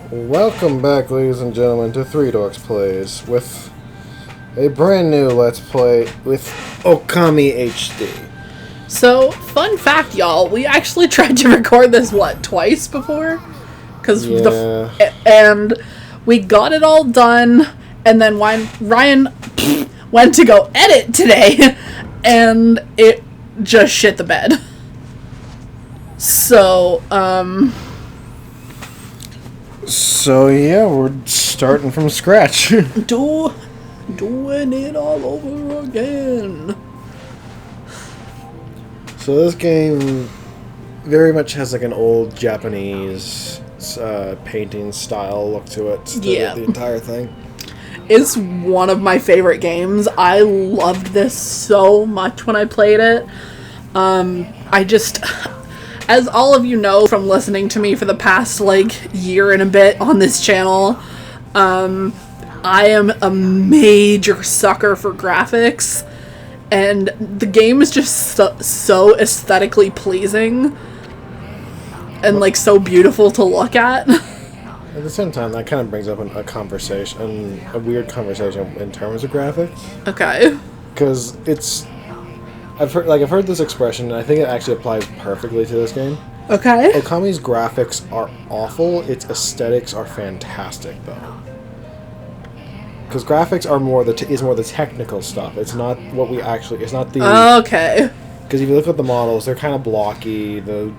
Welcome back, ladies and gentlemen, to Three Dorks Plays with a brand new Let's Play with no-okami HD. So, fun fact, y'all, we actually tried to record this, twice before? And we got it all done, and then when Ryan went to go edit today, and it just shit the bed. So, So yeah, we're starting from scratch. doing it all over again. So this game very much has like an old Japanese painting style look to it. The entire thing. It's one of my favorite games. I loved this so much when I played it. As all of you know from listening to me for the past, year and a bit on this channel, I am a major sucker for graphics, and the game is just so aesthetically pleasing and, so beautiful to look at. At the same time, that kind of brings up a weird conversation in terms of graphics. Okay. Because I've heard this expression, and I think it actually applies perfectly to this game. Okay. Okami's graphics are awful. Its aesthetics are fantastic, though. Because graphics is more the technical stuff. It's not what we actually. It's not the. Okay. Because if you look at the models, they're kind of blocky. The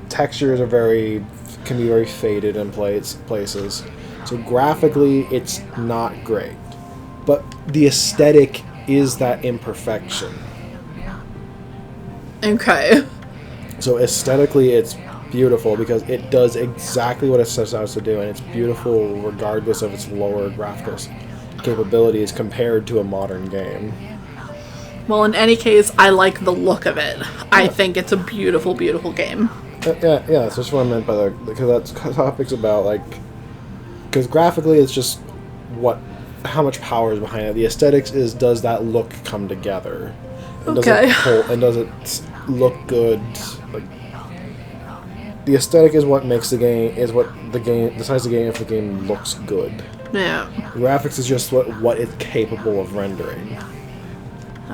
textures can be very faded in places. So graphically, it's not great. But the aesthetic is that imperfection. Okay. So aesthetically, it's beautiful because it does exactly what it sets out to do, and it's beautiful regardless of its lower graphical capabilities compared to a modern game. Well, in any case, I like the look of it. I think it's a beautiful, beautiful game. Yeah, that's just what I meant by because that topic's about, because graphically it's just how much power is behind it. The aesthetics is, does that look come together? And does it look good? The aesthetic is what makes the game, decides the game if the game looks good. Yeah. The graphics is just what it's capable of rendering.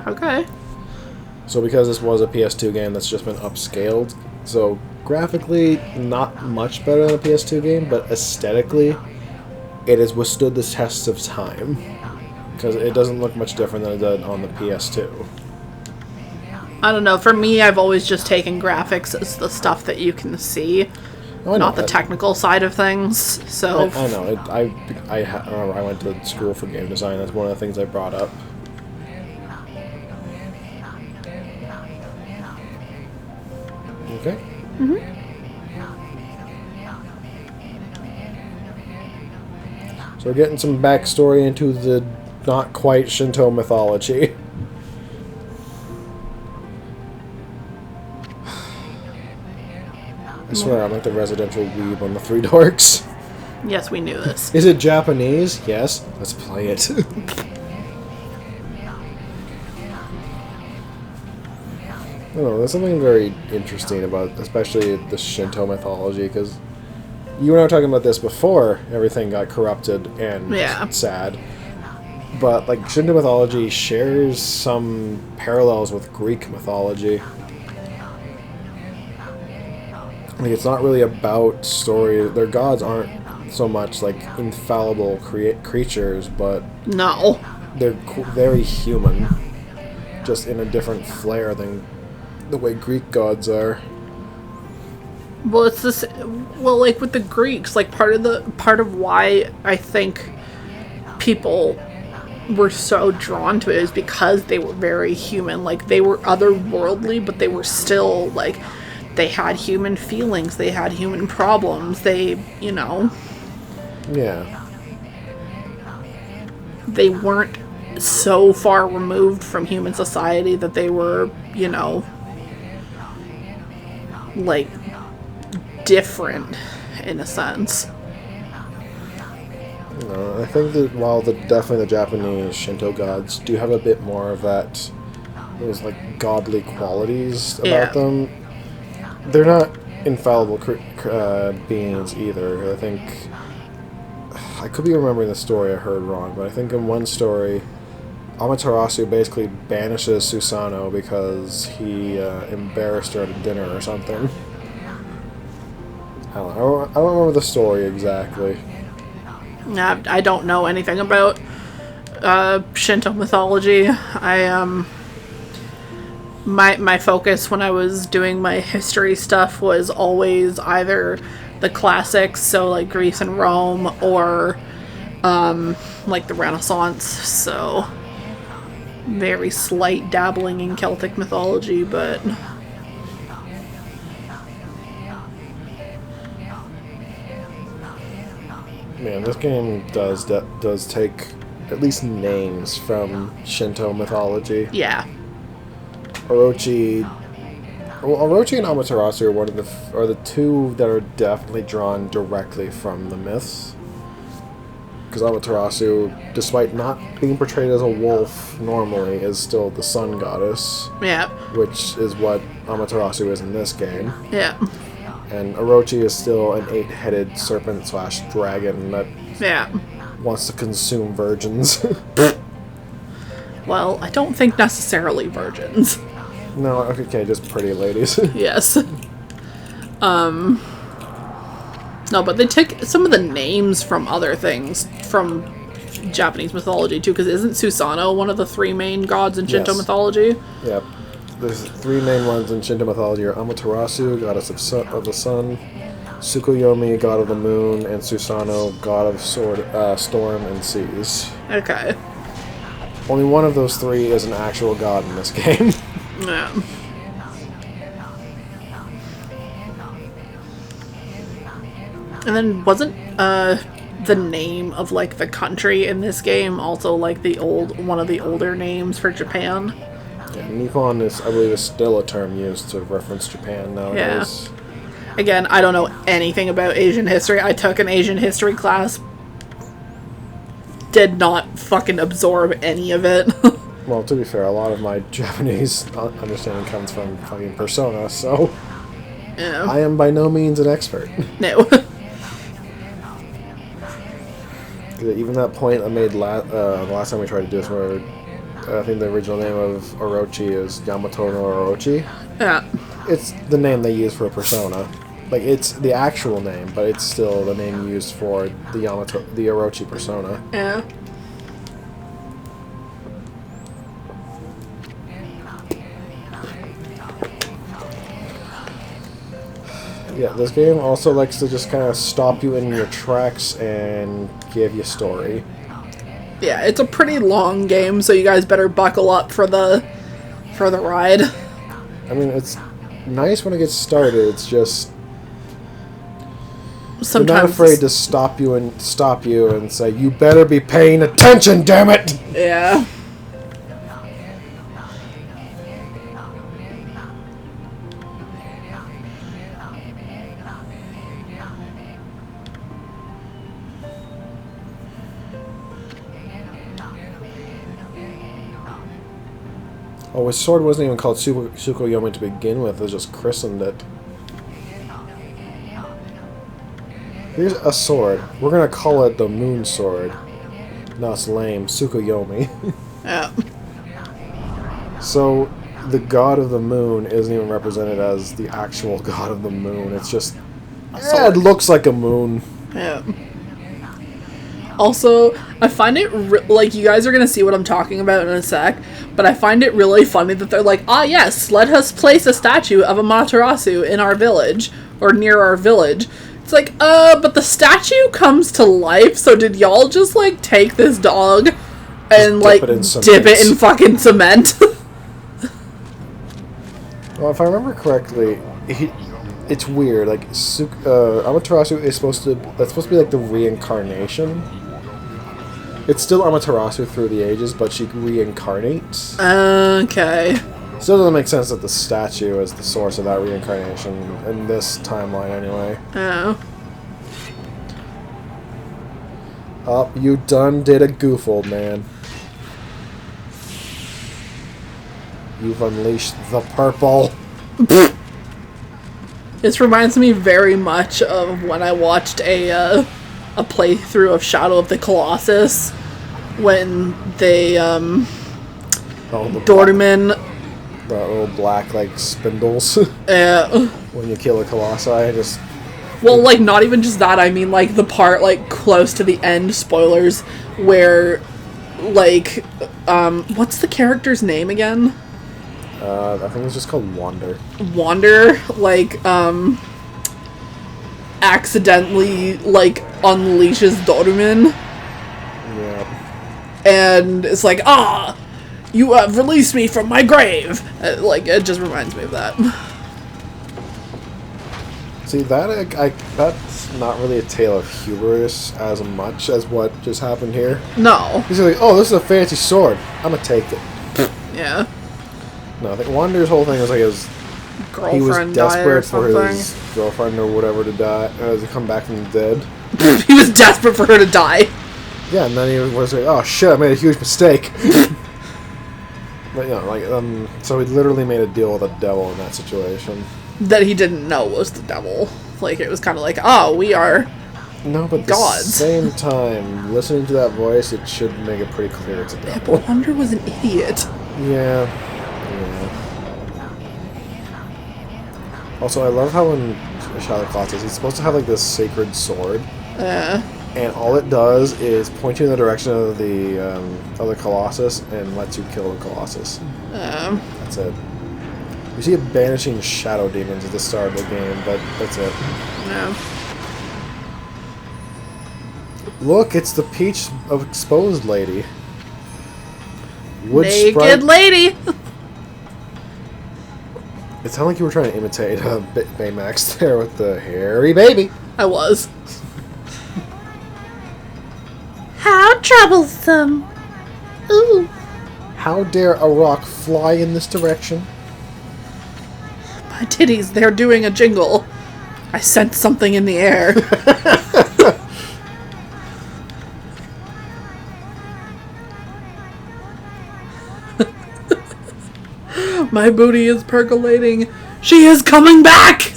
Okay. So because this was a PS2 game that's just been upscaled, so graphically not much better than a PS2 game, but aesthetically it has withstood the test of time. Because it doesn't look much different than it did on the PS2. I don't know. For me, I've always just taken graphics as the stuff that you can see, not the technical side of things. So I know. I remember I went to school for game design. That's one of the things I brought up. Okay. Mhm. So we're getting some backstory into the not quite Shinto mythology. I swear I'm like the residential weeb on the Three Dorks. Yes, we knew this. Is it Japanese? Yes. Let's play it. I don't know, there's something very interesting about, especially the Shinto mythology, because you and I were talking about this before everything got corrupted and sad. But, Shinto mythology shares some parallels with Greek mythology. It's not really about story. Their gods aren't so much, infallible creatures, but... No. They're very human. Just in a different flair than the way Greek gods are. Well, it's this. Well, with the Greeks, part of why I think people were so drawn to it is because they were very human. They were otherworldly, but they were still they had human feelings. They had human problems. They, Yeah. They weren't so far removed from human society that they were, different in a sense. I think that while definitely the Japanese Shinto gods do have a bit more of those godly qualities about them, they're not infallible beings either. I think I could be remembering the story I heard wrong, but I think in one story, Amaterasu basically banishes Susanoo because he embarrassed her at a dinner or something. I don't remember the story exactly. I don't know anything about Shinto mythology. My focus when I was doing my history stuff was always either the classics, so like Greece and Rome, or like the Renaissance, so very slight dabbling in Celtic mythology, but Man, this game does take at least names from Shinto mythology. yeah. Orochi and Amaterasu are the two that are definitely drawn directly from the myths. Because Amaterasu, despite not being portrayed as a wolf normally, is still the sun goddess. Yeah. Which is what Amaterasu is in this game. Yeah. And Orochi is still an 8-headed serpent/dragon that wants to consume virgins. Well, I don't think necessarily virgins. No, okay, just pretty ladies. Yes. No, but they take some of the names from other things from Japanese mythology too, because isn't Susanoo one of the 3 main gods in Shinto mythology? Yep. There's 3 main ones in Shinto mythology are Amaterasu, goddess of the sun, Tsukuyomi, god of the moon, and Susanoo, god of storm and seas. Okay. Only one of those 3 is an actual god in this game. Yeah. And then wasn't the name of like the country in this game also like one of the older names for Japan? Yeah, Nippon I believe, is still a term used to reference Japan nowadays. Yeah. Again, I don't know anything about Asian history. I took an Asian history class. Did not fucking absorb any of it. Well, to be fair, a lot of my Japanese understanding comes from fucking Persona, so Yeah. I am by no means an expert. No. Even that point I made the last time we tried to do this, where I think the original name of Orochi is Yamato no Orochi. Yeah. It's the name they use for Persona. Like, it's the actual name, but it's still the name used for the Orochi persona. Yeah. Yeah, this game also likes to just kind of stop you in your tracks and give you story. Yeah, it's a pretty long game, so you guys better buckle up for the ride. I mean, it's nice when it gets started. It's just sometimes they're not afraid to stop you and say, "You better be paying attention, damn it!" Yeah. Oh, his sword wasn't even called Tsukuyomi to begin with. It was just christened it. Here's a sword. We're gonna call it the Moon Sword. No, it's lame. Tsukuyomi. Yeah. So, the god of the moon isn't even represented as the actual god of the moon. It's just... yeah, it looks like a moon. Yeah. Also, I find it, like, you guys are going to see what I'm talking about in a sec, but I find it really funny that they're like, ah, yes, let us place a statue of Amaterasu in our village, or near our village. It's like, but the statue comes to life, so did y'all just, like, take this dog and, like, dip it in fucking cement? Well, if I remember correctly, it's weird. Like, Amaterasu is that's supposed to be, like, the reincarnation. It's still Amaterasu through the ages, but she reincarnates. Okay. Still doesn't make sense that the statue is the source of that reincarnation, in this timeline anyway. Oh. Oh, you done did a goof, old man. You've unleashed the purple. This reminds me very much of when I watched a a playthrough of Shadow of the Colossus when they Dorman. The little black, like, spindles. Yeah. When you kill a colossi, just... Well, like, not even just that, I mean, like, the part, like, close to the end, spoilers, where, like, what's the character's name again? I think it's just called Wander. Wander, like, accidentally, like, unleashes Dorumin. Yeah. And it's like, you have released me from my grave! Like, it just reminds me of that. See, that's not really a tale of hubris as much as what just happened here. No. He's like, oh, this is a fancy sword. I'm gonna take it. Yeah. No, I think Wander's whole thing was like Girlfriend he was desperate for something. his girlfriend or whatever to die, to come back from the dead. He was desperate for her to die. Yeah, and then he was like, oh shit, I made a huge mistake. But, you know, like, so he literally made a deal with the devil in that situation. That he didn't know was the devil. Like, it was kind of like, oh, we are no, but gods. At the same time, listening to that voice, it should make it pretty clear it's a devil. Yeah, but Wander was an idiot. Yeah. Also, I love how in Shadow of the Colossus, he's supposed to have, like, this sacred sword. And all it does is point you in the direction of the Colossus and lets you kill the Colossus. That's it. You see it banishing shadow demons at the start of the game, but that's it. Yeah. Look, it's the Peach of Exposed Lady. Naked lady! It sounded like you were trying to imitate Baymax there with the hairy baby. I was. How troublesome. Ooh. How dare a rock fly in this direction? My titties, they're doing a jingle. I sensed something in the air. My booty is percolating. She is coming back!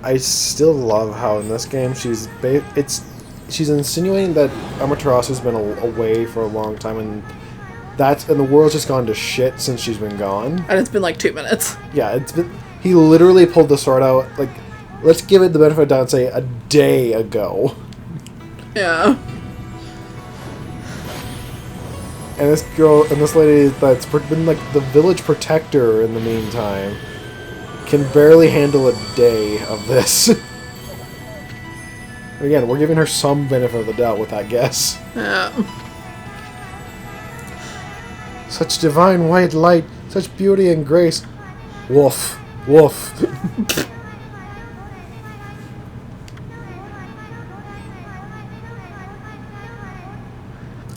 I still love how in this game she's insinuating that Amaterasu's been away for a long time, and the world's just gone to shit since she's been gone. And it's been like 2 minutes. Yeah, he literally pulled the sword out, like, let's give it the benefit of the doubt and say a day ago. Yeah. And this girl, and this lady that's been like the village protector in the meantime, can barely handle a day of this. Again, we're giving her some benefit of the doubt with that guess. Yeah. Such divine white light, such beauty and grace. Woof. Woof.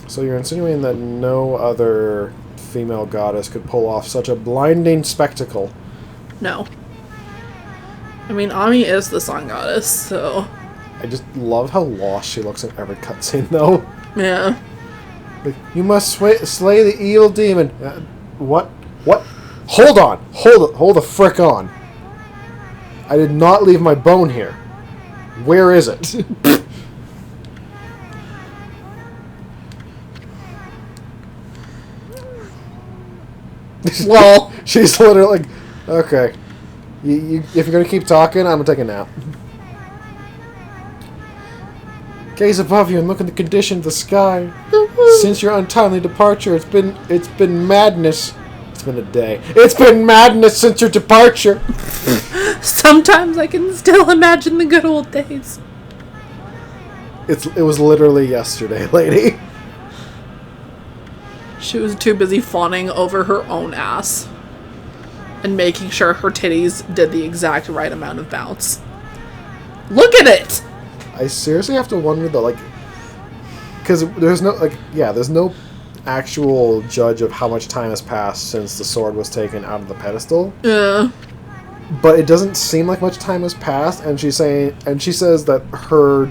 So you're insinuating that no other female goddess could pull off such a blinding spectacle? No. I mean, Ammy is the sun goddess, so... I just love how lost she looks in every cutscene, though. Yeah. Like, you must slay the evil demon. What? What? Hold on! Hold the frick on! I did not leave my bone here. Where is it? Well, she's literally like, okay, if you're gonna keep talking, I'm gonna take a nap. Gaze above you and look at the condition of the sky. Since your untimely departure, it's been madness. It's been a day. It's been madness since your departure. Sometimes I can still imagine the good old days. It was literally yesterday, lady. She was too busy fawning over her own ass and making sure her titties did the exact right amount of bounce. Look at it! I seriously have to wonder though, like, because there's no actual judge of how much time has passed since the sword was taken out of the pedestal. Yeah. But it doesn't seem like much time has passed, and she says that her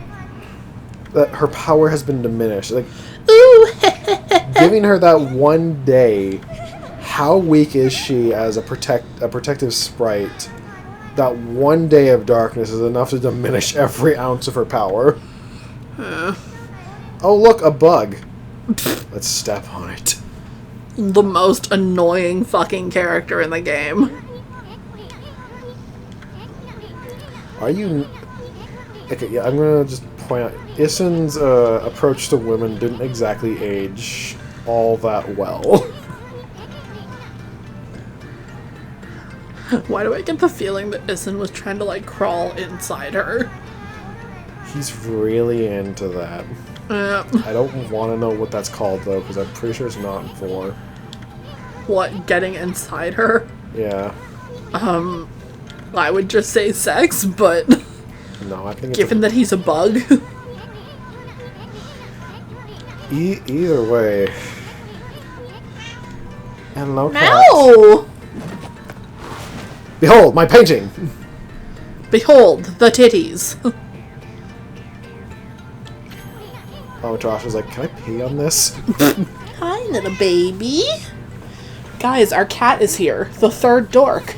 power has been diminished. Like, ooh. Giving her that one day, how weak is she as a protective sprite? That one day of darkness is enough to diminish every ounce of her power. Oh, look, a bug. Let's step on it. The most annoying fucking character in the game. Are you... Okay, yeah, I'm gonna just point out, Issen's approach to women didn't exactly age all that well. Why do I get the feeling that Issen was trying to, like, crawl inside her? He's really into that. I don't want to know what that's called, though, because I'm pretty sure it's not in 4. What, getting inside her? Yeah. I would just say sex, but... No, I think it's given that he's a bug. Either way. Hello, No! Behold, my painting! Behold, the titties. Oh, Josh was like, can I pee on this? Hi, little baby. Guys, our cat is here. The third dork.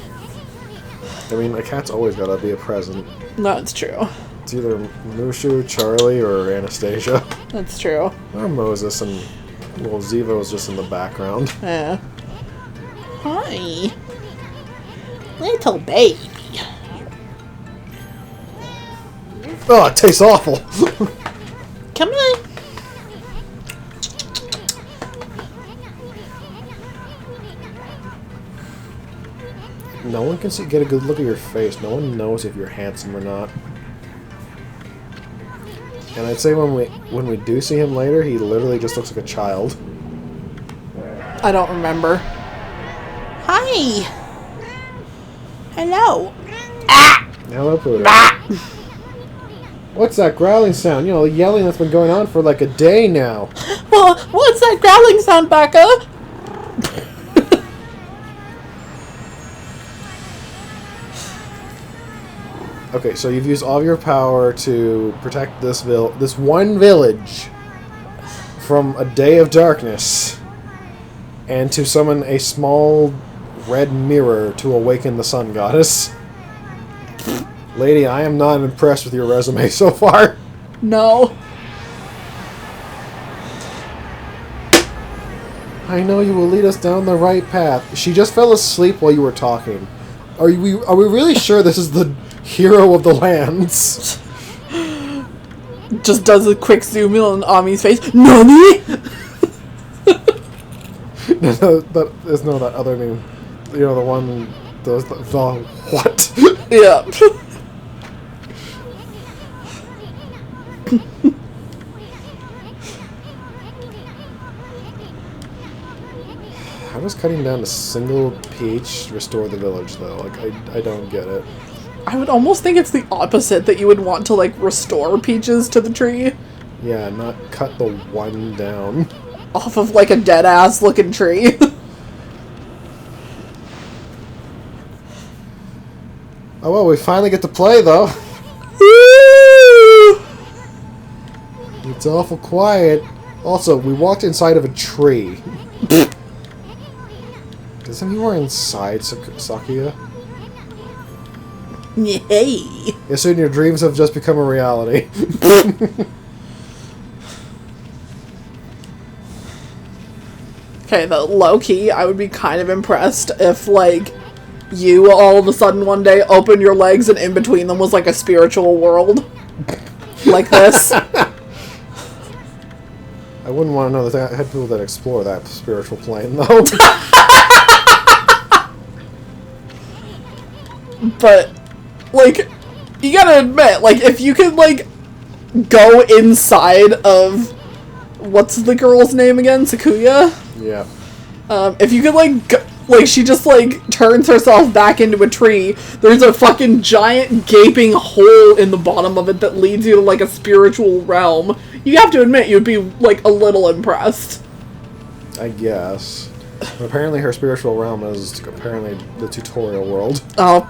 I mean, a cat's always gotta be a present. No, it's true. It's either Mushu, Charlie, or Anastasia. That's true. Or Moses, and, well, Ziva was just in the background. Yeah. Hi. Little baby. Oh, it tastes awful! Come on. No one can get a good look at your face. No one knows if you're handsome or not. And I'd say when we do see him later, he literally just looks like a child. I don't remember. Hi. Hello. Hello, Pluto. What's that growling sound? You know, the yelling that's been going on for like a day now. Well, what's that growling sound, Becca? Okay, so you've used all of your power to protect this one village from a day of darkness, and to summon a small red mirror to awaken the sun goddess. Lady, I am not impressed with your resume so far. No. I know you will lead us down the right path. She just fell asleep while you were talking. Are we really sure this is the hero of the lands? Just does a quick zoom in on Ami's face. NANI?! No, there's no that other name. You know, the one... the what? Yeah. How does cutting down a single peach restore the village, though? Like, I don't get it. I would almost think it's the opposite, that you would want to, like, restore peaches to the tree. Yeah, not cut the one down. Off of, like, a dead-ass looking tree. Oh, well, we finally get to play, though. It's awful quiet. Also, we walked inside of a tree. Does that mean we're inside Sakuya? Yay! Yes, soon your dreams have just become a reality. Okay, though, low-key, I would be kind of impressed if, like, you all of a sudden one day open your legs and in between them was, like, a spiritual world. Like this. I wouldn't want to know that I had people that explore that spiritual plane, though. But, like, you gotta admit, like, if you could, like, go inside of... What's the girl's name again? Sakuya? Yeah. If you could, like, like, she just, like, turns herself back into a tree, there's a fucking giant gaping hole in the bottom of it that leads you to, like, a spiritual realm. You have to admit you'd be, like, a little impressed. I guess. Apparently her spiritual realm is apparently the tutorial world. Oh.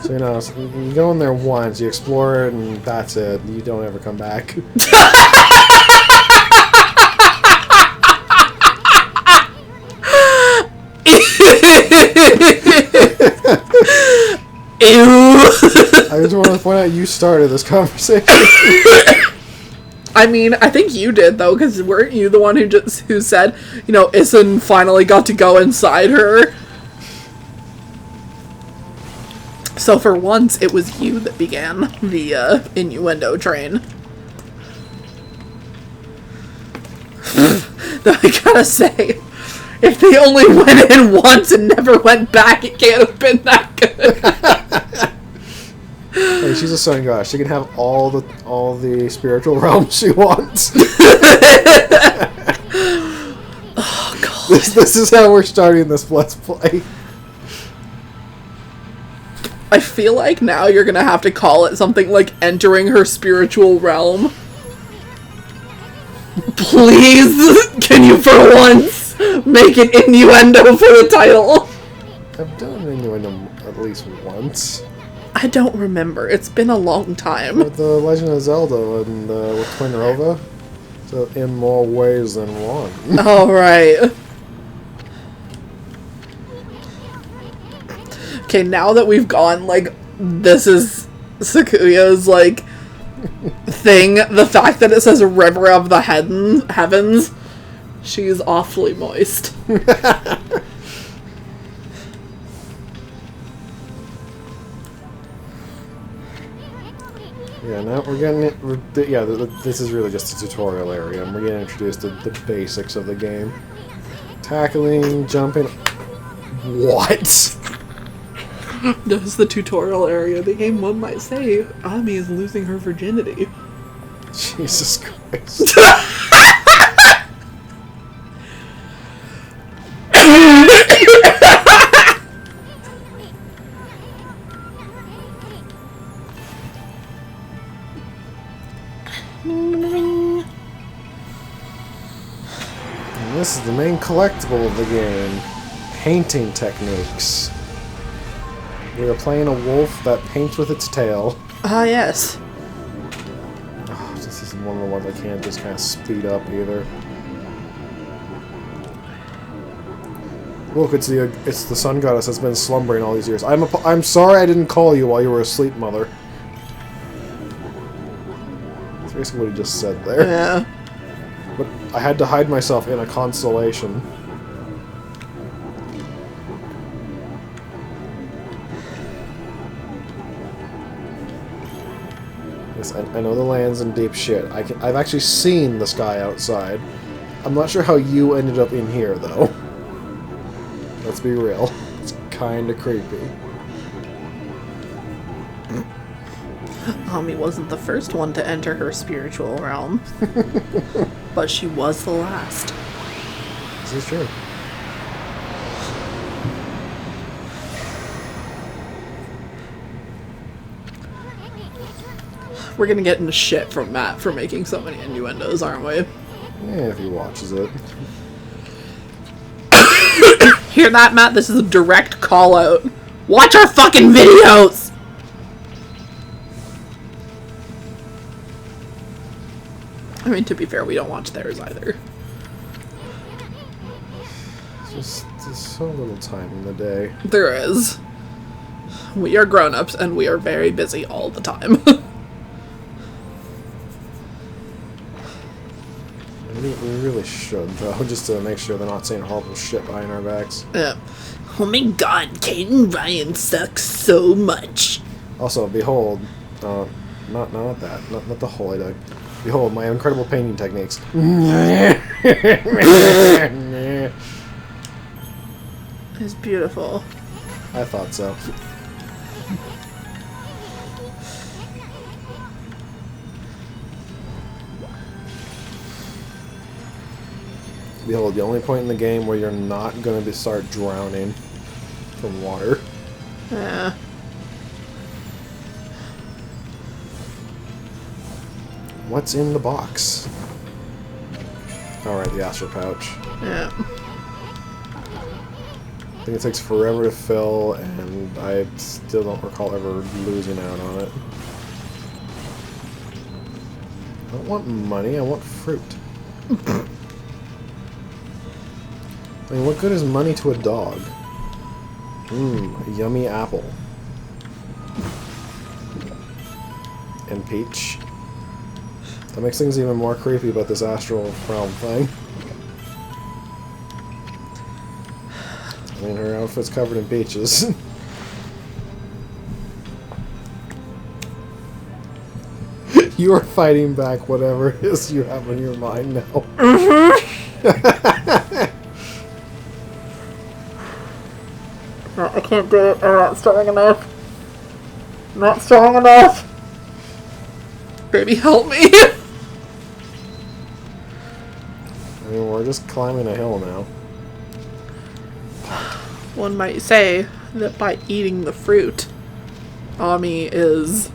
So, you know, you go in there once, you explore it, and that's it. You don't ever come back. I just want to point out you started this conversation. I mean, I think you did, though, because weren't you the one who said, you know, Isun finally got to go inside her? So for once, it was you that began the innuendo train. Though I gotta say, if they only went in once and never went back, it can't have been that good. Hey, she's a sun goddess. She can have all the spiritual realms she wants. Oh god. This is how we're starting this Let's Play. I feel like now you're gonna have to call it something like entering her spiritual realm. Please, can you for once make an innuendo for the title? I've done an innuendo at least once. I don't remember. It's been a long time. With the Legend of Zelda and with Twin Rova. So in more ways than one. All right. Okay, now that we've gone, like, this is Sakuya's, like, thing, the fact that it says River of the Heavens, she's awfully moist. Yeah, now we're getting it. This is really just a tutorial area, and we're getting introduced to the basics of the game. Tackling, jumping. What? This is the tutorial area of the game. One might say Ammy is losing her virginity. Jesus Christ. And this is the main collectible of the game. Painting techniques. We are playing a wolf that paints with its tail. Ah, yes. Oh, this isn't one of the ones I can't just kind of speed up either. Look, it's the sun goddess that's been slumbering all these years. I'm sorry I didn't call you while you were asleep, mother. That's basically what he just said there. Yeah. But I had to hide myself in a constellation. Yes, I know the land's in deep shit. I've actually seen the sky outside. I'm not sure how you ended up in here, though. Let's be real. It's kinda creepy. Ammy wasn't the first one to enter her spiritual realm. But she was the last. This is true. We're gonna get into shit from Matt for making so many innuendos, aren't we? Yeah, if he watches it. Hear that, Matt? This is a direct call out. Watch our fucking videos! I mean, to be fair, we don't watch theirs either. There's so little time in the day. There is. We are grown-ups, and we are very busy all the time. We really should, though, just to make sure they're not saying horrible shit behind our backs. Yeah. Oh my god, Kate and Ryan suck so much. Also, behold, not that, not the holy dog. Behold, my incredible painting techniques. It's beautiful. I thought so. Behold, the only point in the game where you're not going to start drowning from water. Yeah. What's in the box? Alright, the astral pouch. Yeah. I think it takes forever to fill, and I still don't recall ever losing out on it. I don't want money, I want fruit. I mean, what good is money to a dog? Mmm, a yummy apple. peach. That makes things even more creepy about this astral realm thing. I mean, her outfit's covered in peaches. You are fighting back whatever it is you have in your mind now. I can't do it. I'm not strong enough. I'm not strong enough. Baby, help me. I mean, we're just climbing a hill now. One might say that by eating the fruit, Ammy is...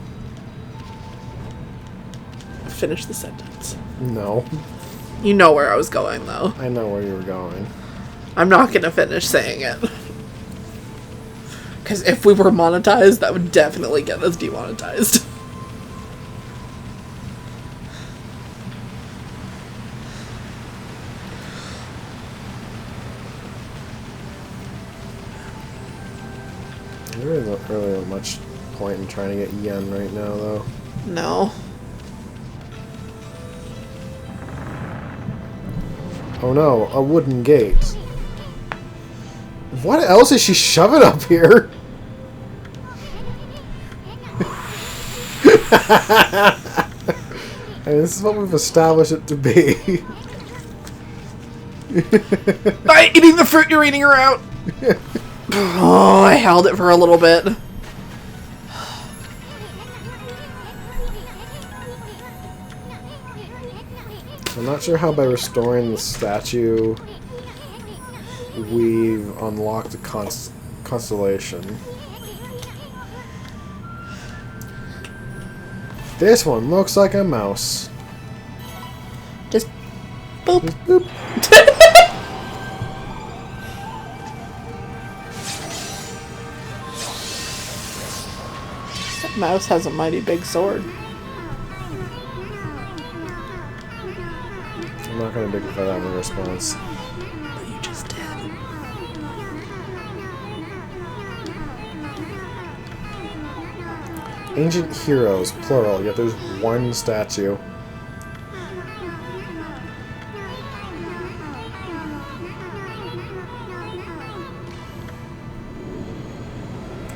Finish the sentence. No. You know where I was going, though. I know where you were going. I'm not gonna finish saying it. Because if we were monetized, that would definitely get us demonetized. There isn't really much point in trying to get yen right now, though. No. Oh no, a wooden gate. What else is she shoving up here? And this is what we've established it to be. By eating the fruit, you're eating her out. Oh, I held it for a little bit. I'm not sure how by restoring the statue we've unlocked a constellation. This one looks like a mouse. Just boop. Just boop. That mouse has a mighty big sword. I'm not going to dignify that in response. But you just did. Ancient heroes, plural, yet there's one statue.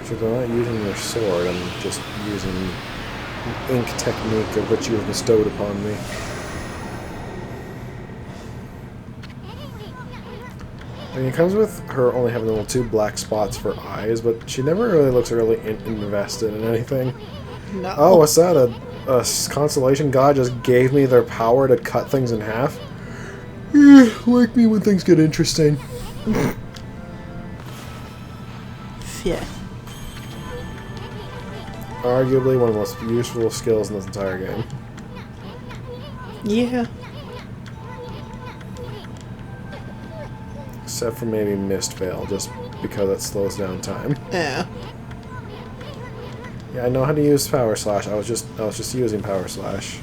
So they're not using their sword, I'm just using the ink technique of which you have bestowed upon me. I mean, it comes with her only having the little 2 black spots for eyes, but she never really looks really invested in anything. No. Oh, what's that? A constellation god just gave me their power to cut things in half? Wake me when things get interesting. Yeah. Arguably one of the most useful skills in this entire game. Yeah. Except for maybe Mist Veil, just because it slows down time. Yeah. Yeah, I know how to use Power Slash. I was just using Power Slash.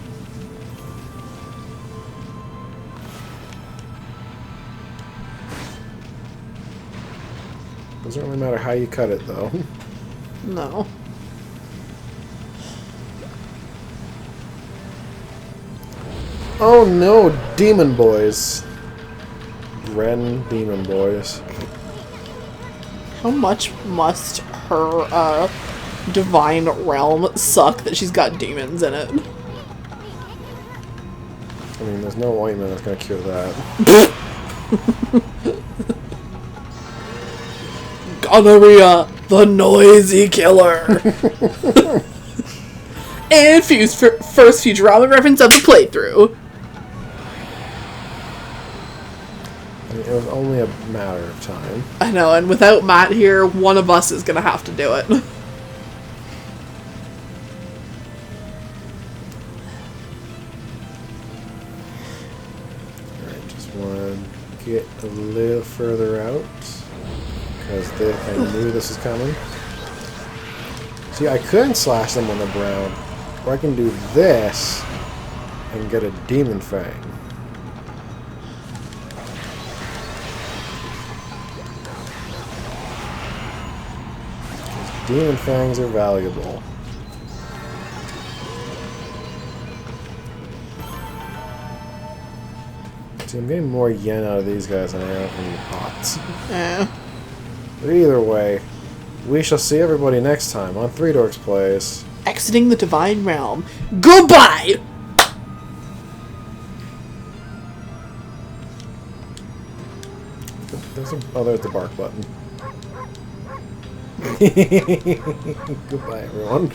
Doesn't really matter how you cut it, though. No. Oh no, Demon Boys. Ren Demon Boys. How much must her divine realm suck that she's got demons in it? I mean, there's no ointment that's gonna cure that. Gonorrhea, the noisy killer. And first Futurama reference of the playthrough. I mean, it was only a matter of time. I know, and without Matt here, one of us is gonna have to do it. Alright, just want to get a little further out. Because I knew this was coming. See, I couldn't slash them on the ground. Or I can do this and get a Demon Fang. Demon Fangs are valuable. See, I'm getting more yen out of these guys than I am from the pots. Yeah. But either way, we shall see everybody next time on Three Dorks Plays. Exiting the Divine Realm. Goodbye! There's the bark button. Goodbye, everyone.